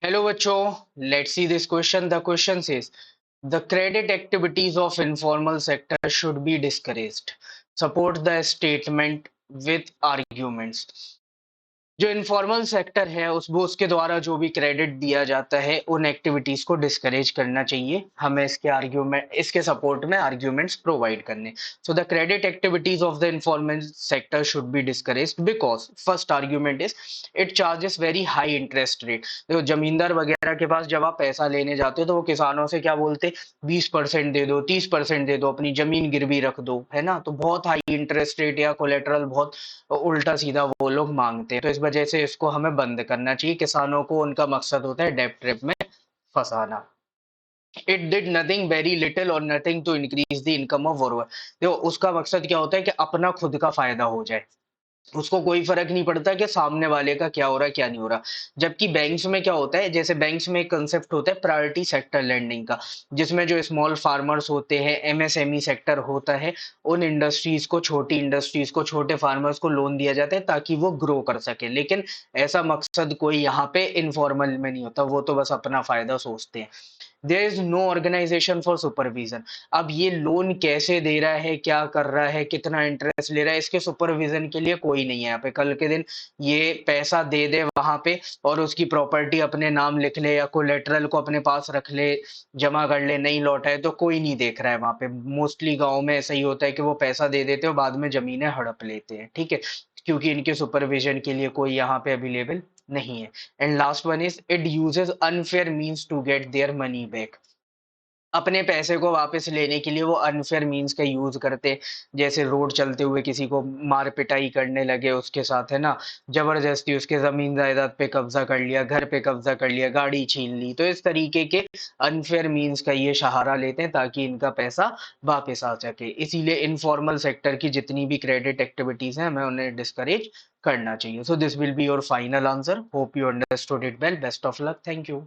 Hello बच्चों, let's see this question. The question says, the credit activities of informal sector should be discouraged. Support the statement with arguments. जो informal sector है उसके द्वारा जो भी credit दिया जाता है उन एक्टिविटीज को डिस्करेज करना चाहिए। हमें इसके सपोर्ट में आर्ग्यूमेंट्स प्रोवाइड करने। So the credit activities of the informal sector should be discouraged because first argument is it charges very high interest rate. देखो जमींदार वगैरह के पास जब आप पैसा लेने जाते हो तो वो किसानों से क्या बोलते, 20% दे दो, 30% दे दो, अपनी जमीन गिरवी रख दो, है ना। तो बहुत हाई इंटरेस्ट रेट या कोलेटरल बहुत उल्टा सीधा वो लोग मांगते हैं। तो इस वजह से इसको हमें बंद करना चाहिए। किसानों को उनका मकसद होता है डेब्ट ट्रैप में फंसाना। It did nothing, very little or nothing to increase the income of borrower. देखो उसका मकसद क्या होता है कि अपना खुद का फायदा हो जाए। उसको कोई फर्क नहीं पड़ता कि सामने वाले का क्या हो रहा है क्या नहीं हो रहा। जबकि बैंक्स में क्या होता है, जैसे बैंक्स में एक कंसेप्ट होता है प्रायोरिटी सेक्टर लेंडिंग का, जिसमें जो स्मॉल फार्मर्स होते हैं, एमएसएमई सेक्टर होता है, उन इंडस्ट्रीज को, छोटी इंडस्ट्रीज को, छोटे फार्मर्स को लोन दिया जाता है ताकि वो ग्रो कर सके। लेकिन ऐसा मकसद कोई यहाँ पे इनफॉर्मल में नहीं होता, वो तो बस अपना फायदा सोचते हैं। There is no organisation for supervision. अब ये लोन कैसे दे रहा है, क्या कर रहा है, कितना इंटरेस्ट ले रहा है, इसके सुपरविजन के लिए कोई नहीं है यहाँ पे। कल के दिन ये पैसा दे दे वहां पे और उसकी प्रॉपर्टी अपने नाम लिख ले या कोलेटरल को अपने पास रख ले, जमा कर ले, नहीं लौटाए तो कोई नहीं देख रहा है वहां पे। मोस्टली गांव में ऐसा ही होता है कि वो पैसा दे देते हैं, बाद में जमीनें हड़प लेते हैं, ठीक है, क्योंकि इनके सुपरविजन के लिए कोई यहाँ पे अवेलेबल नहीं है। And last one is it uses unfair means to get their money back. अपने पैसे को वापस लेने के लिए वो अनफेयर मीन्स का यूज करते, जैसे रोड चलते हुए किसी को मार पिटाई करने लगे उसके साथ, है ना, जबरदस्ती उसके जमीन जायदाद पे कब्जा कर लिया, घर पे कब्जा कर लिया, गाड़ी छीन ली। तो इस तरीके के अनफेयर मीन्स का ये सहारा लेते हैं ताकि इनका पैसा वापस आ सके। इसीलिए इनफॉर्मल सेक्टर की जितनी भी क्रेडिट एक्टिविटीज हैं हमें उन्हें डिस्करेज करना चाहिए। So this will be your final answer. Hope you understood it well. Best of luck. Thank you.